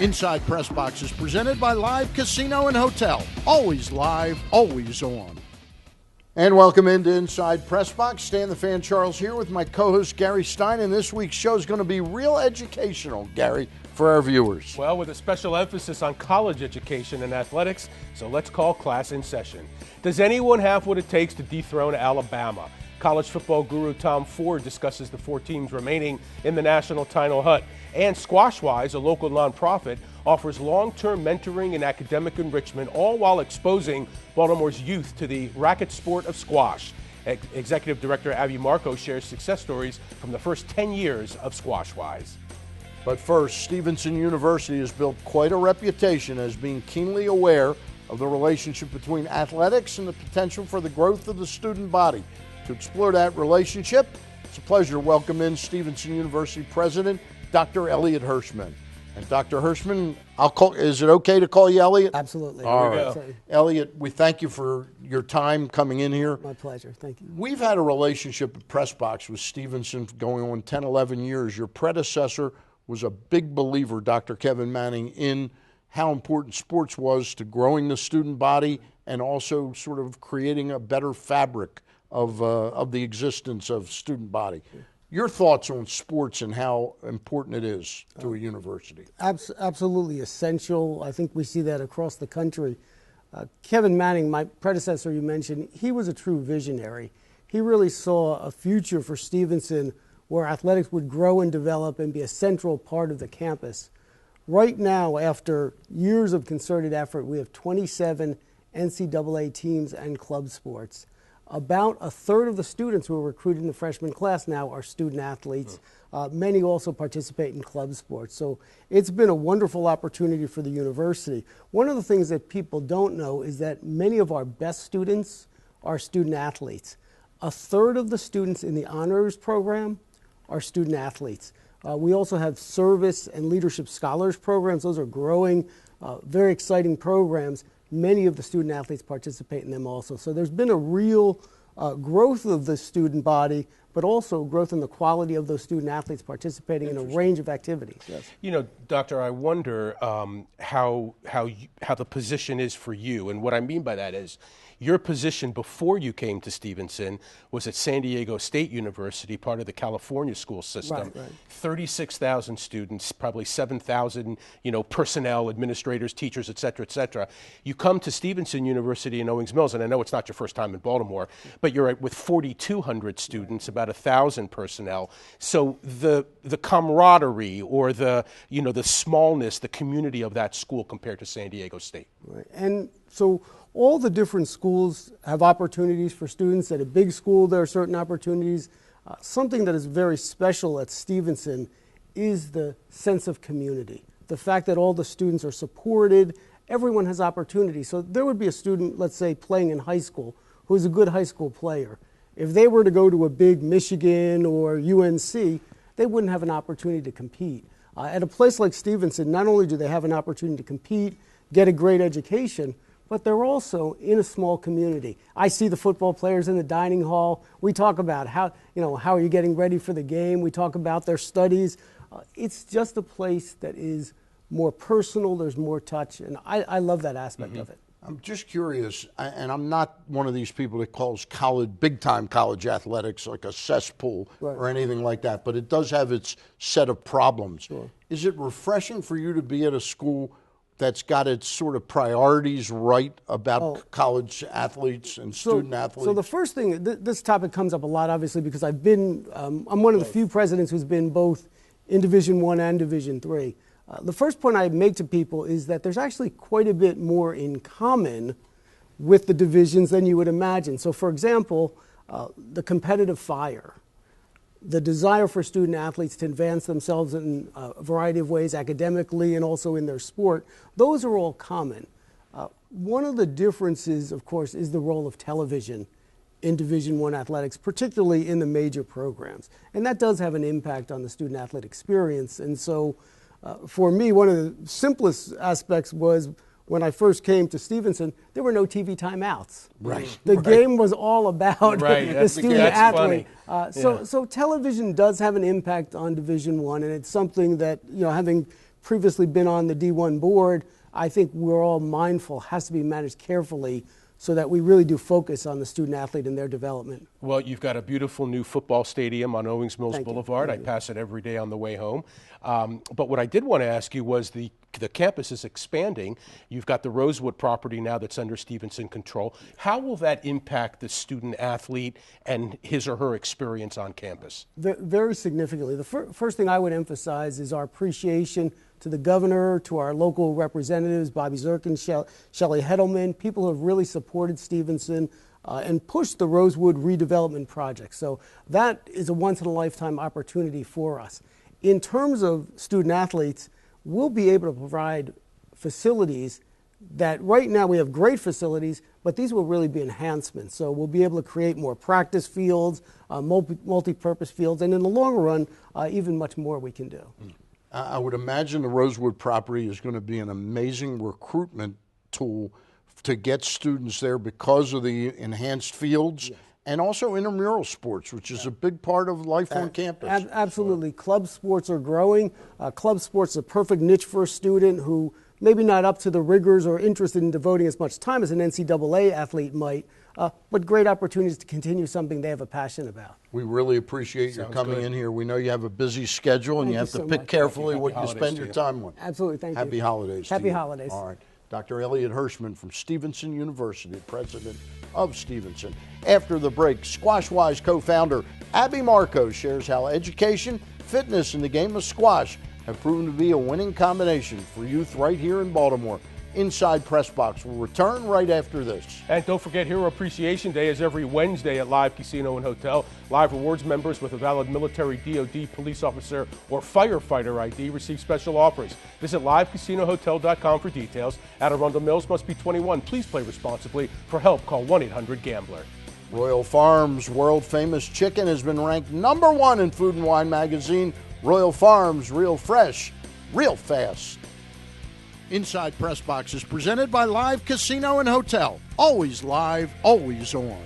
Inside PressBox is presented by Live Casino and Hotel. Always live, always on. And welcome into Inside PressBox. Stan the Fan Charles here with my co-host Gary Stein, and this week's show is going to be real educational, Gary, for our viewers. Well, with a special emphasis on college education and athletics, so let's call class in session. Does anyone have what it takes to dethrone Alabama? College football guru Tom Ford discusses the 4 teams remaining in the national title hunt. And Squashwise, a local nonprofit, offers long-term mentoring and academic enrichment, all while exposing Baltimore's youth to the racket sport of squash. Executive Director Abby Marco shares success stories from the first 10 years of Squashwise. But first, Stevenson University has built quite a reputation as being keenly aware of the relationship between athletics and the potential for the growth of the student body. To explore that relationship, it's a pleasure to welcome in Stevenson University President Dr. Elliot Hirshman. And Dr. Hirshman, is it okay to call you Elliot? Absolutely. All right. Elliot, we thank you for your time coming in here. My pleasure. Thank you. We've had a relationship at PressBox with Stevenson going on 10, 11 years. Your predecessor was a big believer, Dr. Kevin Manning, in how important sports was to growing the student body and also sort of creating a better fabric of the existence of student body. Your thoughts on sports and how important it is to a university? Absolutely essential. I think we see that across the country. Kevin Manning, my predecessor you mentioned, he was a true visionary. He really saw a future for Stevenson where athletics would grow and develop and be a central part of the campus. Right now, after years of concerted effort, we have 27 NCAA teams and club sports. About a third of the students who are recruited in the freshman class now are student athletes. Many also participate in club sports. So it's been a wonderful opportunity for the university. One of the things that people don't know is that many of our best students are student athletes. A third of the students in the honors program are student athletes. We also have service and leadership scholars programs. Those are growing, very exciting programs. Many of the student athletes participate in them also. So there's been a real growth of the student body, but also growth in the quality of those student athletes participating in a range of activities. Yes. You know, Doctor, I wonder how the position is for you. And what I mean by that is your position before you came to Stevenson was at San Diego State University, part of the California school system. Right. 36,000 students, probably 7,000, personnel, administrators, teachers, et cetera, et cetera. You come to Stevenson University in Owings Mills, and I know it's not your first time in Baltimore, but you're with 4,200 students, about 1,000 personnel. So the camaraderie or the smallness, the community of that school compared to San Diego State. Right. And so all the different schools have opportunities for students. At a big school, there are certain opportunities. Something that is very special at Stevenson is the sense of community. The fact that all the students are supported, everyone has opportunities. So there would be a student, let's say, playing in high school who is a good high school player. If they were to go to a big Michigan or UNC, they wouldn't have an opportunity to compete. At a place like Stevenson, not only do they have an opportunity to compete, get a great education, but they're also in a small community. I see the football players in the dining hall. We talk about how are you getting ready for the game. We talk about their studies. It's just a place that is more personal. There's more touch, and I love that aspect of it. I'm just curious, and I'm not one of these people that calls big-time college athletics like a cesspool or anything like that, but it does have its set of problems. Sure. Is it refreshing for you to be at a school that's got its sort of priorities right about college athletes and student athletes? So the first thing, this topic comes up a lot, obviously, because I'm one of the few presidents who's been both in Division I and Division III. The first point I make to people is that there's actually quite a bit more in common with the divisions than you would imagine. So, for example, the competitive fire, the desire for student athletes to advance themselves in a variety of ways, academically and also in their sport, those are all common. One of the differences, of course, is the role of television in Division I athletics, particularly in the major programs. And that does have an impact on the student athlete experience. And so for me, one of the simplest aspects was when I first came to Stevenson, there were no TV timeouts. Right. The game was all about the student athlete. So television does have an impact on Division I, and it's something that, having previously been on the D1 board, I think we're all mindful, has to be managed carefully so that we really do focus on the student athlete and their development. Well, you've got a beautiful new football stadium on Owings Mills Boulevard. I pass it every day on the way home. But what I did want to ask you was the campus is expanding. You've got the Rosewood property now that's under Stevenson control. How will that impact the student athlete and his or her experience on campus? Very significantly. The first thing I would emphasize is our appreciation to the governor, to our local representatives, Bobby Zirkin, Shelley Heddleman, people who have really supported Stevenson and pushed the Rosewood redevelopment project. So that is a once-in-a-lifetime opportunity for us. In terms of student athletes, we'll be able to provide facilities that right now we have great facilities, but these will really be enhancements. So we'll be able to create more practice fields, multi-purpose fields, and in the long run, even much more we can do. I would imagine the Rosewood property is going to be an amazing recruitment tool to get students there because of the enhanced fields. Yes. And also intramural sports, which is a big part of life on campus. Absolutely. Sure. Club sports are growing. Club sports is a perfect niche for a student who maybe not up to the rigors or interested in devoting as much time as an NCAA athlete might, but great opportunities to continue something they have a passion about. We really appreciate your coming in here. We know you have a busy schedule and you have to pick carefully what you spend your time on. Absolutely. Thank you. Happy holidays. Happy holidays. All right. Dr. Elliot Hirshman from Stevenson University, president of Stevenson. After the break, SquashWise co-founder Abby Marco shares how education, fitness, and the game of squash have proven to be a winning combination for youth right here in Baltimore. Inside PressBox will return right after this. And don't forget, Hero Appreciation Day is every Wednesday at Live Casino and Hotel. Live Rewards members with a valid military, DOD, police officer, or firefighter ID receive special offers. Visit livecasinohotel.com for details. At Arundel Mills must be 21. Please play responsibly. For help, call 1-800-GAMBLER. Royal Farms world-famous chicken has been ranked #1 in Food and Wine magazine. Royal Farms, real fresh, real fast. Inside PressBox is presented by Live Casino and Hotel. Always live, always on.